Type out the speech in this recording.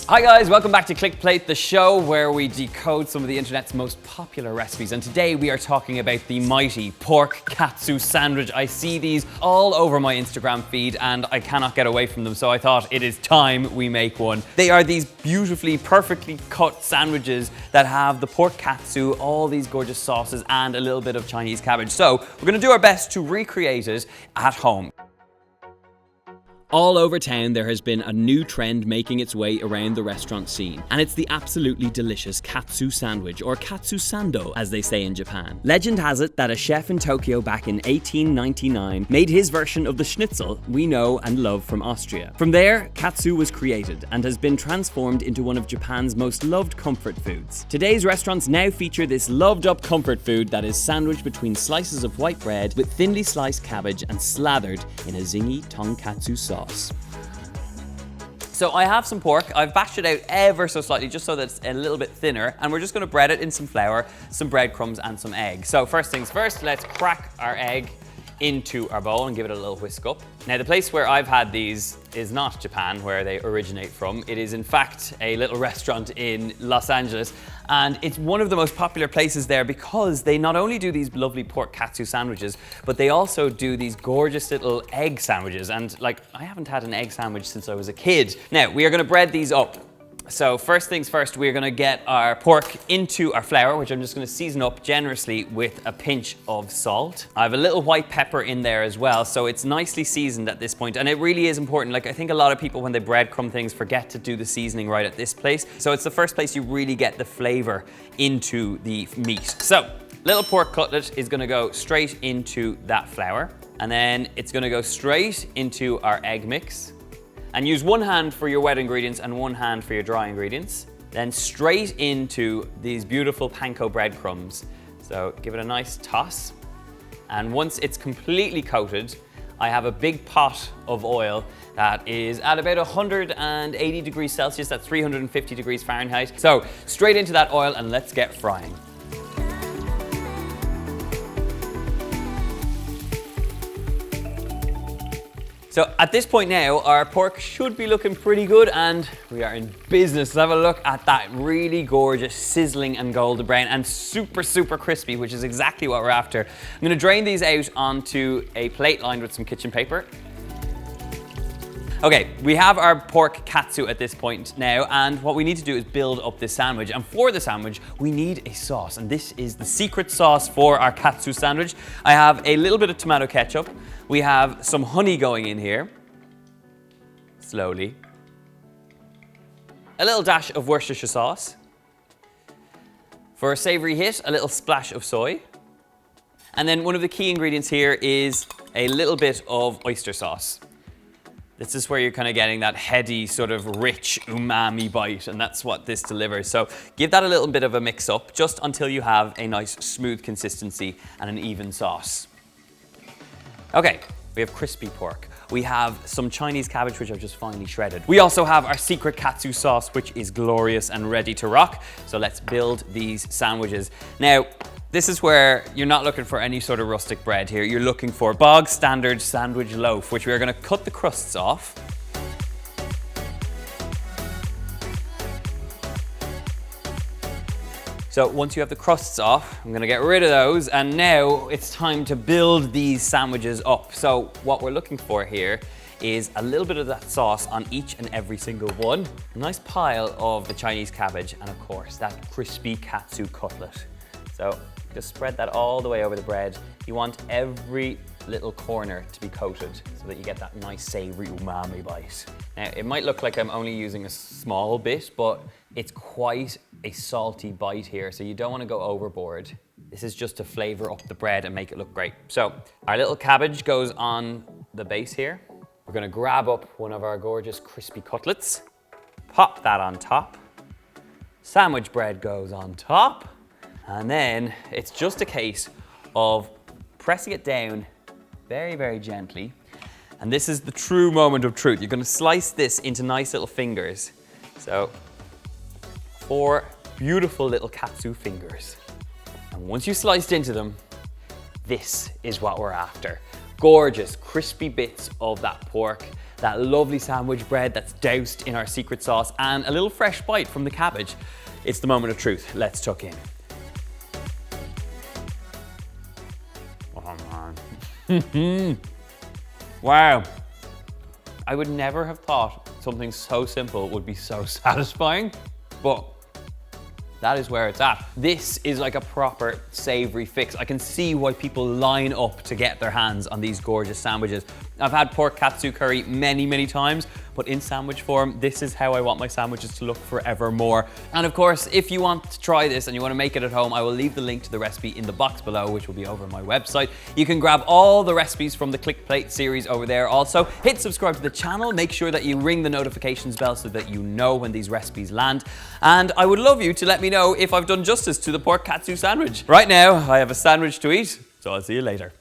Hi guys, welcome back to Clickplate, the show where we decode some of the internet's most popular recipes. And today we are talking about the mighty pork katsu sandwich. I see these all over my Instagram feed and I cannot get away from them, so I thought it is time we make one. They are these beautifully, perfectly cut sandwiches that have the pork katsu, all these gorgeous sauces and a little bit of Chinese cabbage. So we're going to do our best to recreate it at home. All over town, there has been a new trend making its way around the restaurant scene, and it's the absolutely delicious katsu sandwich, or katsu sando, as they say in Japan. Legend has it that a chef in Tokyo back in 1899 made his version of the schnitzel we know and love from Austria. From there, katsu was created and has been transformed into one of Japan's most loved comfort foods. Today's restaurants now feature this loved-up comfort food that is sandwiched between slices of white bread with thinly sliced cabbage and slathered in a zingy tonkatsu sauce. So I have some pork. I've bashed it out ever so slightly just so that it's a little bit thinner, and we're just going to bread it in some flour, some breadcrumbs and some egg. So first things first, let's crack our egg into our bowl and give it a little whisk up. Now the place where I've had these is not Japan, where they originate from. It is in fact a little restaurant in Los Angeles, and it's one of the most popular places there because they not only do these lovely pork katsu sandwiches, but they also do these gorgeous little egg sandwiches. And like, I haven't had an egg sandwich since I was a kid. Now we are going to bread these up. So first things first, we're going to get our pork into our flour, which I'm just going to season up generously with a pinch of salt. I have a little white pepper in there as well, so it's nicely seasoned at this point. And it really is important. Like, I think a lot of people when they breadcrumb things forget to do the seasoning right at this place. So it's the first place you really get the flavor into the meat. So little pork cutlet is going to go straight into that flour, and then it's going to go straight into our egg mix. And use one hand for your wet ingredients and one hand for your dry ingredients. Then straight into these beautiful panko breadcrumbs. So give it a nice toss. And once it's completely coated, I have a big pot of oil that is at about 180 degrees Celsius, that's 350 degrees Fahrenheit. So straight into that oil and let's get frying. So at this point now, our pork should be looking pretty good and we are in business. Let's have a look at that really gorgeous, sizzling and golden brown and super, super crispy, which is exactly what we're after. I'm gonna drain these out onto a plate lined with some kitchen paper. Okay, we have our pork katsu at this point now, and what we need to do is build up this sandwich. And for the sandwich, we need a sauce, and this is the secret sauce for our katsu sandwich. I have a little bit of tomato ketchup. We have some honey going in here, slowly. A little dash of Worcestershire sauce. For a savory hit, a little splash of soy. And then one of the key ingredients here is a little bit of oyster sauce. This is where you're kind of getting that heady, sort of rich umami bite, and that's what this delivers. So give that a little bit of a mix up just until you have a nice smooth consistency and an even sauce. Okay, we have crispy pork. We have some Chinese cabbage, which I've just finely shredded. We also have our secret katsu sauce, which is glorious and ready to rock. So let's build these sandwiches. Now, this is where you're not looking for any sort of rustic bread here. You're looking for bog standard sandwich loaf, which we are going to cut the crusts off. So once you have the crusts off, I'm going to get rid of those, and now it's time to build these sandwiches up. So what we're looking for here is a little bit of that sauce on each and every single one. A nice pile of the Chinese cabbage, and of course that crispy katsu cutlet. So just spread that all the way over the bread. You want every little corner to be coated so that you get that nice savory umami bite. Now, it might look like I'm only using a small bit, but it's quite a salty bite here, so you don't want to go overboard. This is just to flavor up the bread and make it look great. So our little cabbage goes on the base here. We're going to grab up one of our gorgeous crispy cutlets, pop that on top. Sandwich bread goes on top. And then it's just a case of pressing it down very, very gently. And this is the true moment of truth. You're going to slice this into nice little fingers. So 4 beautiful little katsu fingers. And once you've sliced into them, this is what we're after. Gorgeous, crispy bits of that pork that lovely sandwich bread that's doused in our secret sauce, and a little fresh bite from the cabbage. It's the moment of truth. Let's tuck in. Oh man. Wow. I would never have thought something so simple would be so satisfying, but that is where it's at. This is like a proper savory fix. I can see why people line up to get their hands on these gorgeous sandwiches. I've had pork katsu curry many times, but in sandwich form, this is how I want my sandwiches to look forevermore. And of course, if you want to try this and you want to make it at home, I will leave the link to the recipe in the box below, which will be over my website. You can grab all the recipes from the Clickplate series over there. Also, hit subscribe to the channel. Make sure that you ring the notifications bell so that you know when these recipes land. And I would love you to let me know if I've done justice to the pork katsu sandwich. Right now, I have a sandwich to eat, so I'll see you later.